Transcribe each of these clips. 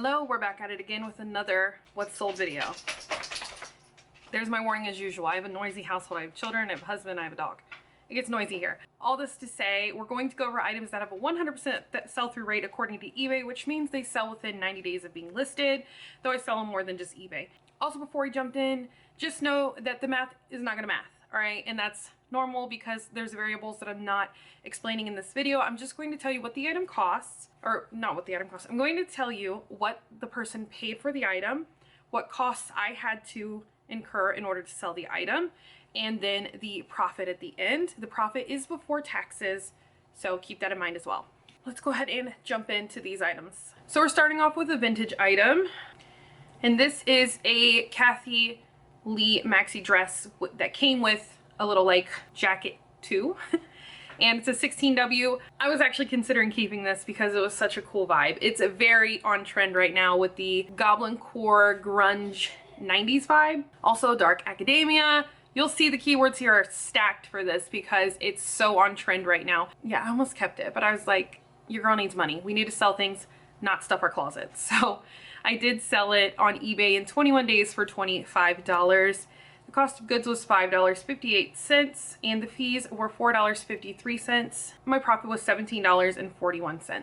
Hello, we're back at it again with another What's Sold video. There's my warning as usual. I have a noisy household. I have children, I have a husband, I have a dog. It gets noisy here. All this to say, we're going to go over items that have a 100% sell-through rate according to eBay, which means they sell within 90 days of being listed, though I sell them more than just eBay. Also, before we jumped in, just know that the math is not gonna math, all right? And that's normal because there's variables that I'm not explaining in this video. I'm just going to tell you what the item costs, or not what the item costs. I'm going to tell you what the person paid for the item, what costs I had to incur in order to sell the item, and then the profit at the end. The profit is before taxes, so keep that in mind as well. Let's go ahead and jump into these items. So we're starting off with a vintage item, and this is a Kathy Lee Maxi dress that came with a little like jacket too. And it's a 16W. I was actually considering keeping this because it was such a cool vibe. It's a very on trend right now with the Goblin Core grunge 90s vibe. Also dark academia. You'll see the keywords here are stacked for this because it's so on trend right now. Yeah, I almost kept it, but I was like, your girl needs money. We need to sell things, not stuff our closets. So I did sell it on eBay in 21 days for $25. The cost of goods was $5.58 and the fees were $4.53. My profit was $17.41.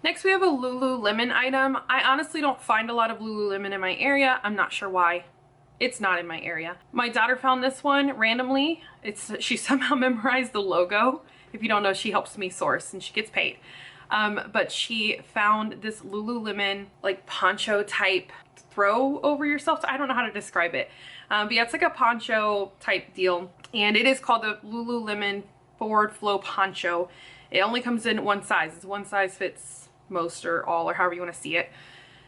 Next we have a Lululemon item. I honestly don't find a lot of Lululemon in my area. I'm not sure why. It's not in my area. My daughter found this one randomly. She somehow memorized the logo. If you don't know, she helps me source and she gets paid. But she found this Lululemon like poncho type throw over yourself. So I don't know how to describe it. But yeah, it's like a poncho type deal. And it is called the Lululemon Forward Flow Poncho. It only comes in one size. It's one size fits most or all or however you want to see it.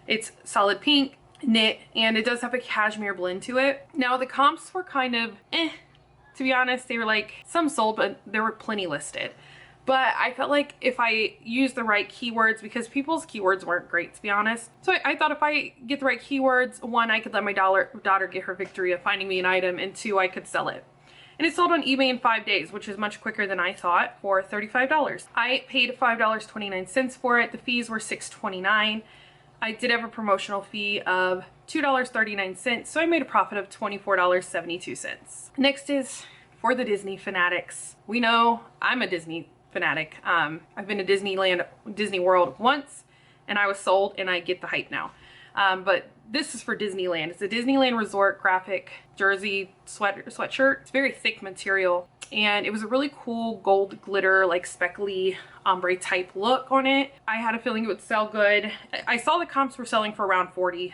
It's solid pink, knit, and it does have a cashmere blend to it. Now the comps were kind of to be honest. They were like some sold, but there were plenty listed. But I felt like if I used the right keywords, because people's keywords weren't great, to be honest. So I thought if I get the right keywords, one, I could let my daughter get her victory of finding me an item, and two, I could sell it. And it sold on eBay in 5 days, which is much quicker than I thought, for $35. I paid $5.29 for it. The fees were $6.29. I did have a promotional fee of $2.39, so I made a profit of $24.72. Next is for the Disney Fanatics. We know I'm a Disney fanatic. I've been to Disney World once, and I was sold, and I get the hype now. But this is for Disneyland. It's a Disneyland Resort graphic jersey sweatshirt. It's very thick material, and it was a really cool gold glitter, like speckly ombre type look on it. I had a feeling it would sell good. I saw the comps were selling for around $40,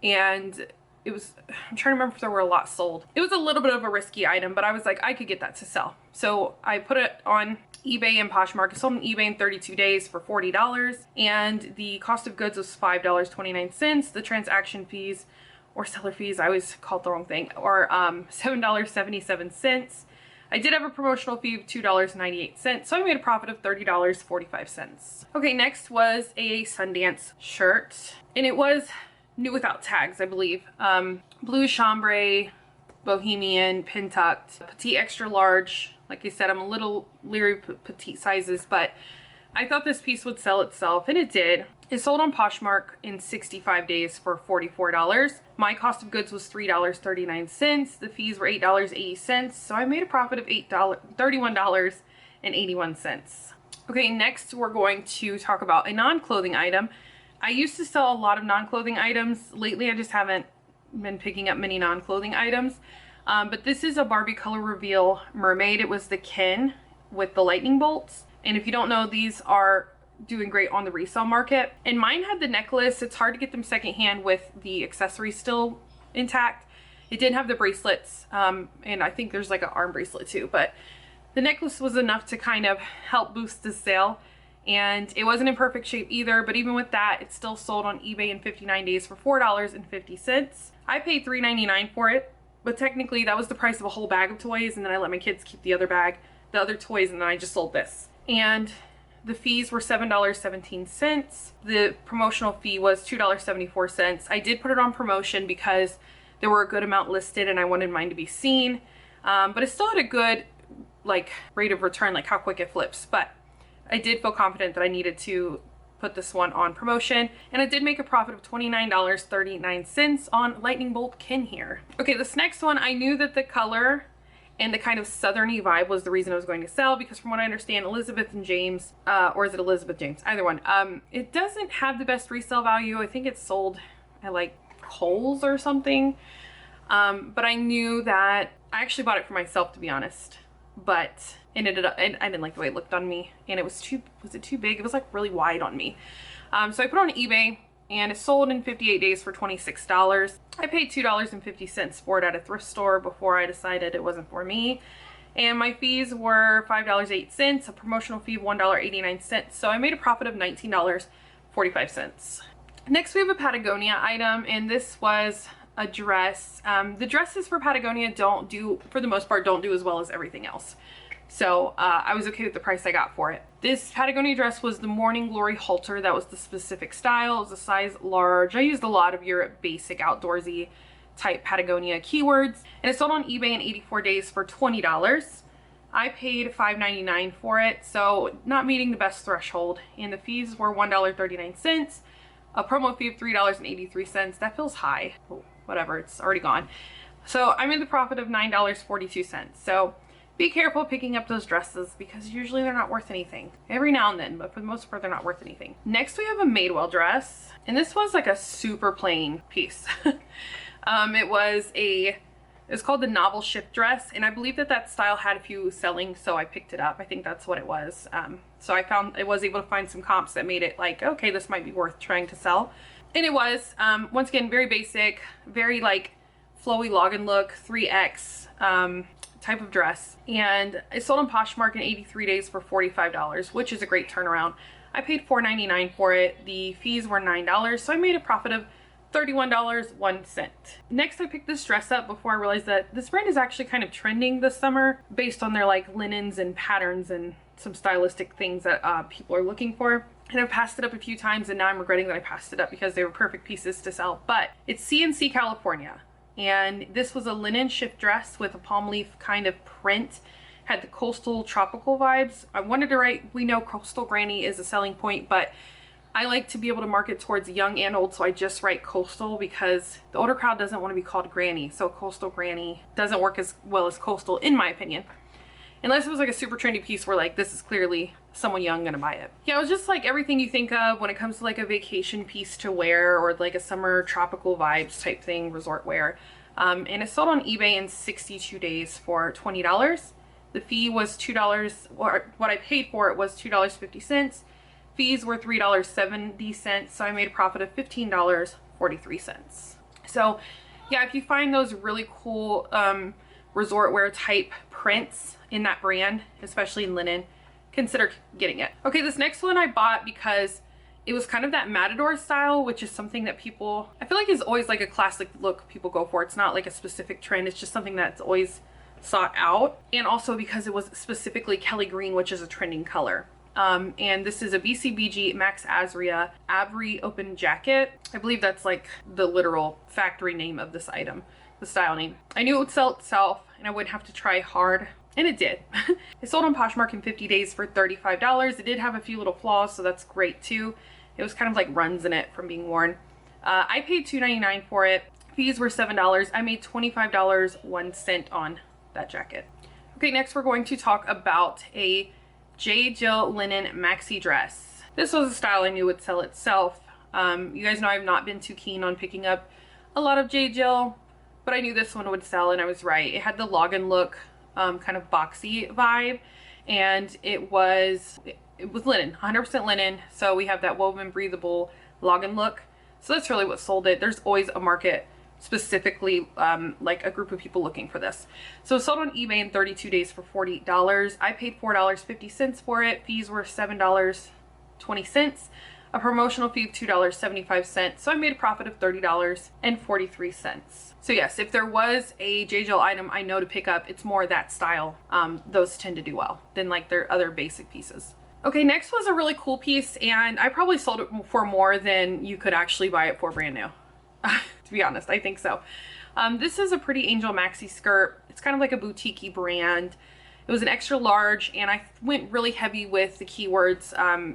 and it was, I'm trying to remember if there were a lot sold. It was a little bit of a risky item, but I was like, I could get that to sell. So I put it on eBay and Poshmark. It sold on eBay in 32 days for $40, and the cost of goods was $5.29. The transaction fees or seller fees, I always called the wrong thing, or $7.77. I did have a promotional fee of $2.98, so I made a profit of $30.45. Okay, next was a Sundance shirt, and it was new without tags, I believe. Blue chambray, bohemian, pin tucked, petite extra large. Like I said, I'm a little leery petite sizes, but I thought this piece would sell itself, and it did. It sold on Poshmark in 65 days for $44. My cost of goods was $3.39. The fees were $8.80, so I made a profit of $31.81. Okay, next we're going to talk about a non-clothing item. I used to sell a lot of non-clothing items. Lately, I just haven't been picking up many non-clothing items. But this is a Barbie color reveal mermaid. It was the Ken with the lightning bolts. And if you don't know, these are doing great on the resale market. And mine had the necklace. It's hard to get them secondhand with the accessories still intact. It didn't have the bracelets. And I think there's like an arm bracelet too. But the necklace was enough to kind of help boost the sale. And it wasn't in perfect shape either, but even with that, it still sold on eBay in 59 days for $4.50. I paid $3.99 for it, but technically that was the price of a whole bag of toys, and then I let my kids keep the other toys, and then I just sold this. And the fees were $7.17. The promotional fee was $2.74. I did put it on promotion because there were a good amount listed and I wanted mine to be seen, but it still had a good like rate of return, like how quick it flips. But I did feel confident that I needed to put this one on promotion, and I did make a profit of $29.39 on Lightning Bolt Ken here. Okay, this next one, I knew that the color and the kind of southerny vibe was the reason I was going to sell, because from what I understand, Elizabeth and James, or is it Elizabeth James? Either one. It doesn't have the best resale value. I think it's sold at like Kohl's or something. But I knew that I actually bought it for myself, to be honest, but it ended up, and I didn't like the way it looked on me, and it was it too big? It was like really wide on me. So I put it on eBay, and it sold in 58 days for $26. I paid $2.50 for it at a thrift store before I decided it wasn't for me. And my fees were $5.08, a promotional fee of $1.89. So I made a profit of $19.45. Next we have a Patagonia item, and this was a dress. The dresses for Patagonia for the most part, don't do as well as everything else. So I was okay with the price I got for it. This Patagonia dress was the Morning Glory halter. That was the specific style. It was a size large. I used a lot of your basic outdoorsy type Patagonia keywords, and it sold on eBay in 84 days for $20. I paid $5.99 for it, so not meeting the best threshold, and the fees were $1.39, a promo fee of $3.83. That feels high. Oh, whatever, it's already gone. So I made the profit of $9.42. So be careful picking up those dresses, because usually they're not worth anything. Every now and then, but for the most part, they're not worth anything. Next, we have a Maidwell dress, and this was like a super plain piece. It's called the Novel Shift Dress, and I believe that style had a few selling, so I picked it up. I think that's what it was. So I was able to find some comps that made it like, okay, this might be worth trying to sell. And it was, once again, very basic, very like flowy login look, 3X type of dress. And it sold on Poshmark in 83 days for $45, which is a great turnaround. I paid $4.99 for it. The fees were $9, so I made a profit of $31.01. Next, I picked this dress up before I realized that this brand is actually kind of trending this summer based on their like linens and patterns and some stylistic things that people are looking for. And I've passed it up a few times, and now I'm regretting that I passed it up because they were perfect pieces to sell. But it's CNC California, and this was a linen shift dress with a palm leaf kind of print. Had the coastal tropical vibes. I wanted to write, we know coastal granny is a selling point, but I like to be able to market towards young and old, so I just write coastal because the older crowd doesn't want to be called granny. So coastal granny doesn't work as well as coastal, in my opinion. Unless it was like a super trendy piece where like, this is clearly someone young gonna buy it. Yeah, it was just like everything you think of when it comes to like a vacation piece to wear, or like a summer tropical vibes type thing, resort wear. And it sold on eBay in 62 days for $20. The fee was $2, or what I paid for it was $2.50. Fees were $3.70, so I made a profit of $15.43. So yeah, if you find those really cool resort wear type prints in that brand, especially in linen, consider getting it. Okay, this next one I bought because it was kind of that Matador style, which is something that people, I feel like is always like a classic look people go for. It's not like a specific trend, it's just something that's always sought out. And also because it was specifically Kelly green, which is a trending color. And this is a BCBG Max Azria Avery open jacket. I believe that's like the literal factory name of this item, the style name. I knew it would sell itself and I wouldn't have to try hard, and it did. It sold on Poshmark in 50 days for $35. It did have a few little flaws, so that's great too. It was kind of like runs in it from being worn. I paid $2.99 for it. Fees were $7. I made $25.01 on that jacket. Okay, next we're going to talk about a Gel linen maxi dress. This was a style I knew would sell itself. You guys know I've not been too keen on picking up a lot of Gel, but I knew this one would sell, and I was right. It had the login look, kind of boxy vibe, and it was linen, 100% linen. So we have that woven breathable login look. So that's really what sold it. There's always a market, specifically like a group of people looking for this. So it sold on eBay in 32 days for $40. I paid $4.50 for it. Fees were $7.20. A promotional fee of $2.75. So I made a profit of $30.43. So yes, if there was a Gel item I know to pick up, it's more that style. Those tend to do well than like their other basic pieces. Okay, next was a really cool piece, and I probably sold it for more than you could actually buy it for brand new. To be honest, I think so. This is a Pretty Angel maxi skirt. It's kind of like a boutique-y brand. It It was an extra large, and I went really heavy with the keywords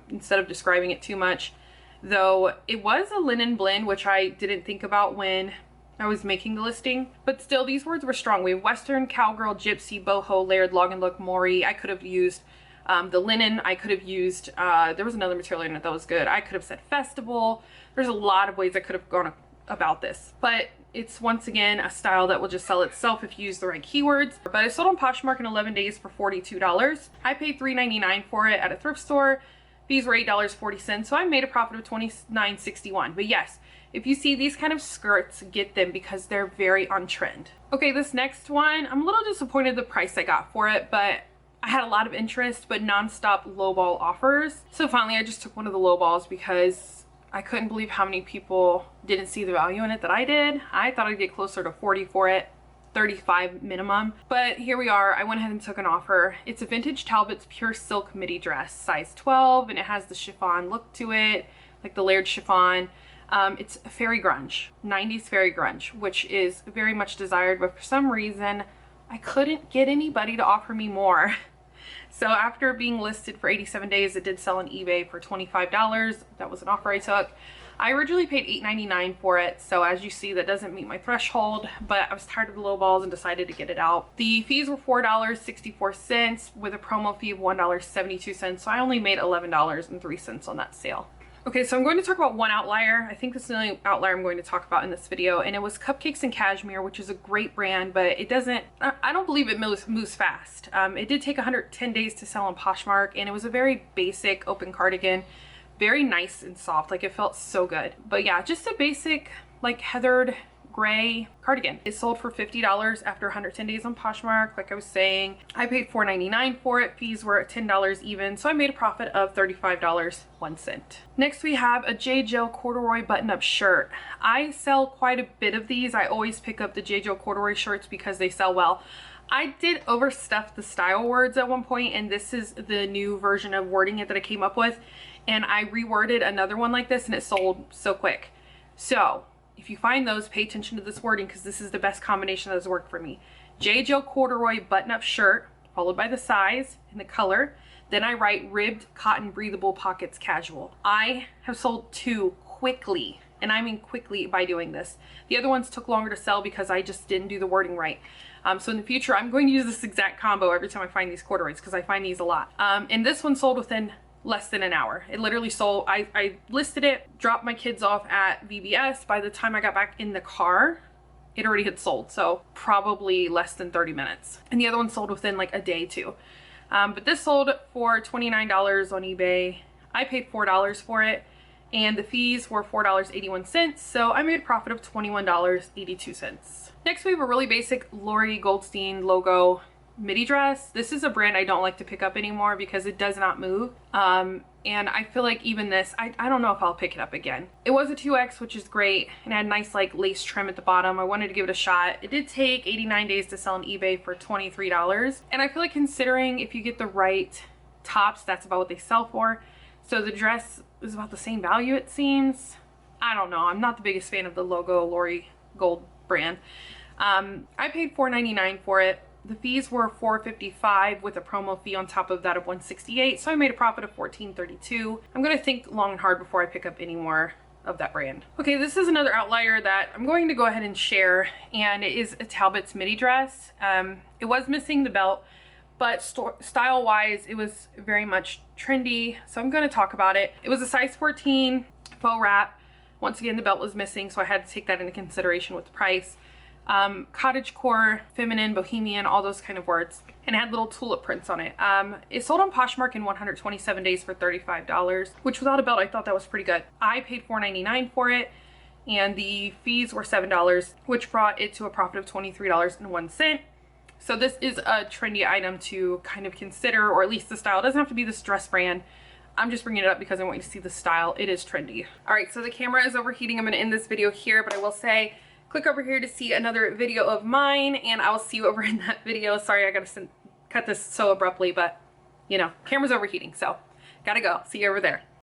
instead of describing it too much. Though it was a linen blend, which I didn't think about when I was making the listing. But still, these words were strong. We have Western, Cowgirl, Gypsy, Boho, Layered, Log and Look, Maury. I could have used the linen. I could have used, there was another material in it that was good. I could have said festival. There's a lot of ways I could have gone about this. But it's once again a style that will just sell itself if you use the right keywords. But I sold on Poshmark in 11 days for $42. I paid $3.99 for it at a thrift store. Fees were $8.40, so I made a profit of $29.61. But yes, if you see these kind of skirts, get them because they're very on trend. Okay, this next one, I'm a little disappointed the price I got for it, but I had a lot of interest, but non-stop lowball offers. So finally, I just took one of the lowballs because I couldn't believe how many people didn't see the value in it that I did. I thought I'd get closer to 40 for it. 35 minimum, but here we are. I went ahead and took an offer. It's a vintage Talbot's pure silk midi dress, size 12, and it has the chiffon look to it, like the layered chiffon. It's fairy grunge, 90s fairy grunge, which is very much desired, but for some reason I couldn't get anybody to offer me more. So after being listed for 87 days, it did sell on eBay for $25. That was an offer I took. I originally paid $8.99 for it, so as you see, that doesn't meet my threshold, but I was tired of the low balls and decided to get it out. The fees were $4.64 with a promo fee of $1.72, so I only made $11.03 on that sale. Okay, so I'm going to talk about one outlier. I think this is the only outlier I'm going to talk about in this video, and it was Cupcakes and Cashmere, which is a great brand, but it doesn't, I don't believe it moves fast. It did take 110 days to sell on Poshmark, and it was a very basic open cardigan. Very nice and soft, like it felt so good. But yeah, just a basic like heathered gray cardigan. It sold for $50 after 110 days on Poshmark. Like I was saying, I paid $4.99 for it. Fees were $10 even, so I made a profit of $35.01. Next we have a Gel corduroy button-up shirt. I sell quite a bit of these. I always pick up the Gel corduroy shirts because they sell well. I did overstuff the style words at one point, and this is the new version of wording it that I came up with. And I reworded another one like this and it sold so quick. So if you find those, pay attention to this wording because this is the best combination that has worked for me. Gel corduroy button-up shirt, followed by the size and the color. Then I write ribbed cotton breathable pockets casual. I have sold 2 quickly, and I mean quickly by doing this. The other ones took longer to sell because I just didn't do the wording right. So in the future, I'm going to use this exact combo every time I find these corduroys because I find these a lot. And this one sold within less than an hour. It literally sold. I listed it, dropped my kids off at VBS. By the time I got back in the car, it already had sold. So probably less than 30 minutes. And the other one sold within like a day too. But this sold for $29 on eBay. I paid $4 for it, and the fees were $4.81. So I made a profit of $21.82. Next we have a really basic Lori Goldstein logo midi dress. This is a brand I don't like to pick up anymore because it does not move. And I feel like even this, I don't know if I'll pick it up again. It was a 2X, which is great, and it had nice like lace trim at the bottom. I wanted to give it a shot. It did take 89 days to sell on eBay for $23. And I feel like considering if you get the right tops, that's about what they sell for. So the dress is about the same value, it seems. I don't know. I'm not the biggest fan of the logo Lori Gold brand. I paid $4.99 for it. The fees were $4.55 with a promo fee on top of that of $1.68, so I made a profit of $14.32. I'm going to think long and hard before I pick up any more of that brand. Okay, this is another outlier that I'm going to go ahead and share, and it is a Talbot's midi dress. It was missing the belt, but style-wise, it was very much trendy, so I'm going to talk about it. It was a size 14 faux wrap. Once again, the belt was missing, so I had to take that into consideration with the price. Cottagecore, feminine, bohemian, all those kind of words, and it had little tulip prints on it. It sold on Poshmark in 127 days for $35, which without a belt I thought that was pretty good. I paid $4.99 for it, and the fees were $7, which brought it to a profit of $23.01. So this is a trendy item to kind of consider, or at least the style. It doesn't have to be this dress brand. I'm just bringing it up because I want you to see the style. It is trendy. All right, so the camera is overheating. I'm going to end this video here, but I will say, click over here to see another video of mine, and I will see you over in that video. Sorry, I gotta cut this so abruptly, but you know, camera's overheating, so gotta go. See you over there.